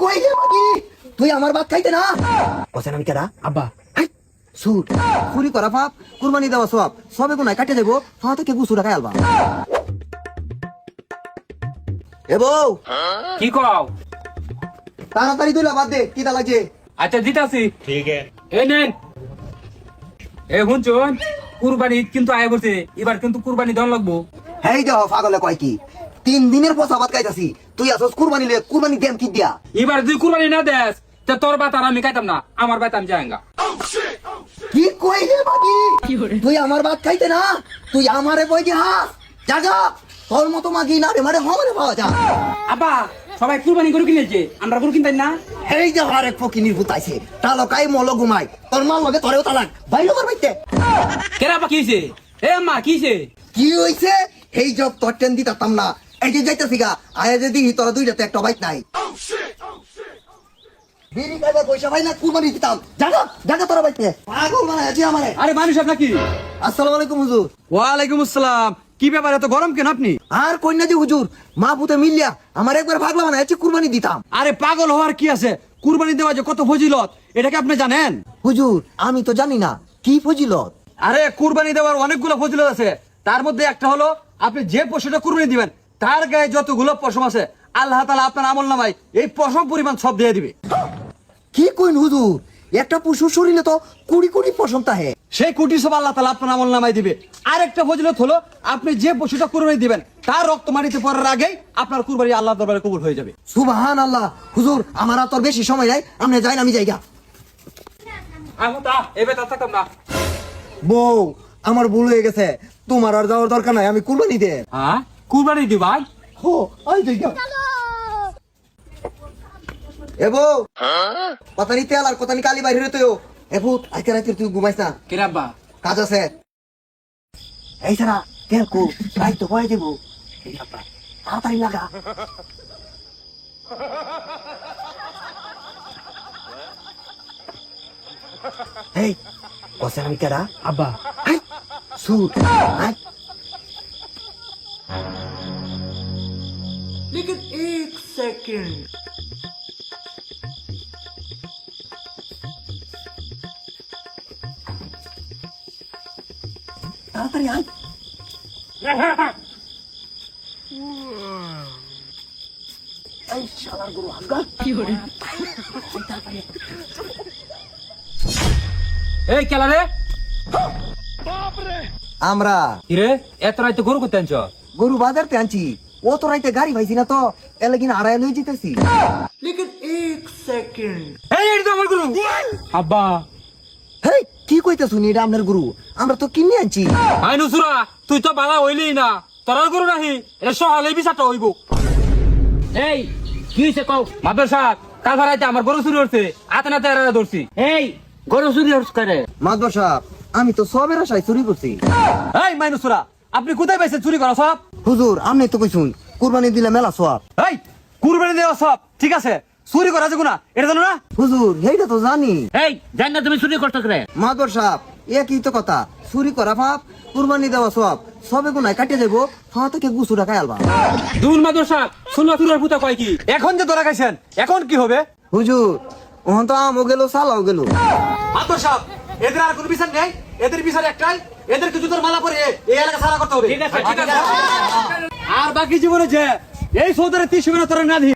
কই রে মাগি তুই আমার ভাত খাইতে না কোসেন আমি কেডা আব্বা সুর চুরি করা পাপ কুরবানি দেওয়া সব সবে কোনায় কাটে যাবো হ্যাঁ থেকে গুছু রাখাই আলবা এ বউ কি কও? তাড়াতাড়ি দুইলা বাদ দে কিটা লাগছে আচ্ছা দিতাছি। ঠিক আছে এই নেন। এ হুনচুন কুরবানি ঈদ কিন্তু আয় করছে, এবার কিন্তু কুরবানি দেওয়া লাগবো। হেই দেহ পাগলে কয় কি 3 দিনের পচা ভাত খাইতাছি তুই আসস কুরবানি লে কুরবানি দেন কি দিয়া এবার তুই কুরবানি না দেস তা তোর বাত আর আমি খাইতাম না, আমার বাত আমি যাইঙ্গা। কি কই রে মাগি তুই আমার ভাত খাইতে না তুই আমারে কই দি হাস জাগা তোর মতো মাগি না রে মারে হমরে পাওয়া যা আব্বা সবাই কুরবানি গরু কিনেছে, আমরা গরু কিনতাম না। এই যে আরেক ফকিনির ভূতাইছে তালকাই মল ঘুমাই তোর মাল লগে তোরেও তালাক বাইরে মার বাইতে কেরা আব্বা কি হয়েছে? এ আম্মা কি হয়েছে? কি হইছে এই জব তোর টেন দিতাম না এই যে যাইতাছি গা আয়া যদি তোরা দুইটাতে একটা বাইক নাই বিড়ি খাইবা পয়সা পাই না কুরবানি দিতাম জাগা জাগা তোরা বাইতে পাগল বানাইছি আমারে আরে মানুষ আপনার কি? আসসালামু আলাইকুম হুজুর ওয়ালাইকুম আসসালাম। কি ব্যাপার, এত গরম কেন আপনি? আর কন্যা যে হুজুর মা পুতে মিলিয়া আমার একবার ভাগলা বানাইছি কুরবানি দিতাম আরে পাগল হওয়ার কি আছে, কুরবানি দেওয়া যে কত ফজিলত এটা কি আপনি জানেন? হুজুর আমি তো জানি না কি ফজিলত আরে কুরবানি দেওয়ার অনেকগুলো ফজিলত আছে, তার মধ্যে একটা হলো আপনি যে পশুটা কুরবানি দিবেন তার গায়ে যতগুলো পশম আছে আল্লাহ তাআলা আপনার আমলনামায় এই পশম পরিমাণ সব দিয়ে দিবে। কি কইন হুজুর একটা পশু শরীরে তো কুড়ি কুড়ি পশম তাহে সেই কোটি সব আল্লাহ তাআলা আপনার আমলনামায় দিবে। আর একটা ফজিলত হলো আপনি যে পশুটা কুরবানি দিবেন তার রক্ত মাটিতে পড়ার আগেই আপনার কুরবানি আল্লাহর দরবারে কবুল হয়ে যাবে। সুবহান আল্লাহ হুজুর আমার আর তোর বেশি সময় নাই আপনি যাই না আমি যাইগা আমি তা এবার তা থাকতাম না। বউ আমার ভুল হয়ে গেছে তোমার আর যাওয়ার দরকার নাই আমি কুরবানি দে হ্যাঁ কুরবানি দি ভাই। হো আই যাইগা এ বউ কথানি তেল আর কথানি কালি বাইরে তুইও এ ভূত আজকে রাতে তুই ঘুমাইস না কেরা আব্বা? কাজ আছে এই সারা তেল কো রাই তো হয়ে দেবো এই আপা তাড়াতাড়ি লাগা এই বসে আমি কেডা আব্বা হাই সুট হাই लेकिन एक सेकंड তাড়াতাড়ি আয় এই শালার গরু আলগা কি হরে এই কেলা রে আমরা কিরে এত রাইতে গরু করতে আনছ? গরু বাজারতে আনছি ও তো রাইতে গাড়ি পাইছি না তো এলে কিনা আড়াই লই জিতেছি এই এই তো আমার গরু। আব্বা হেই কি কইতা শুনি এটা আপনার গরু আমরা তো কিনে আনছি আই নুসুরা তুই তো বালা হইলেই না, তোর গরু নাহি এটা সহালে বিচারটা হইব। এই কি হইছে কও? মাদর সাহেব কাল রাইতে আমার গরু চুরি হচ্ছে, হাতে নাতে এরা ধরছি। এই গরু চুরি হচ্ছে করে মাদবর সাহেব আমি তো সবের আশায় চুরি করছি এই মাইনুসুরা আপনি কোথায় পাইছেন চুরি করা সব? হুজুর আপনি তো কইছুন কুরবানি দিলে মেলা সওয়াব এই কুরবানি দেওয়া সব ঠিক আছে, চুরি করা যেগুনা এটা জানো না? হুজুর এইটা তো জানি এই জান না তুমি চুরি করতে করে? মাদবর সাহেব একই তো কথা চুরি করা পাপ কুরবানি দেওয়া সওয়াব সবে গুনায় কাটে যাবো হ্যাঁ থেকে গুছু রাখাই আলবা দুন মাদর সাহেব শুনলা চুরের পুতা কয় কি? এখন যে ধরা খাইছেন এখন কি হবে? হুজুর ওহন তো আমও গেল সালাও গেল মাতর সাহেব এদের আর কোনো বিচার নেই, এদের বিচার একটাই, এদের কিছু তোর মালা পরে এই এলাকা সারা করতে হবে। ঠিক আছে, ঠিক আছে। আর বাকি জীবনে যে এই সৌদারে 30 মিনিট তোর না দি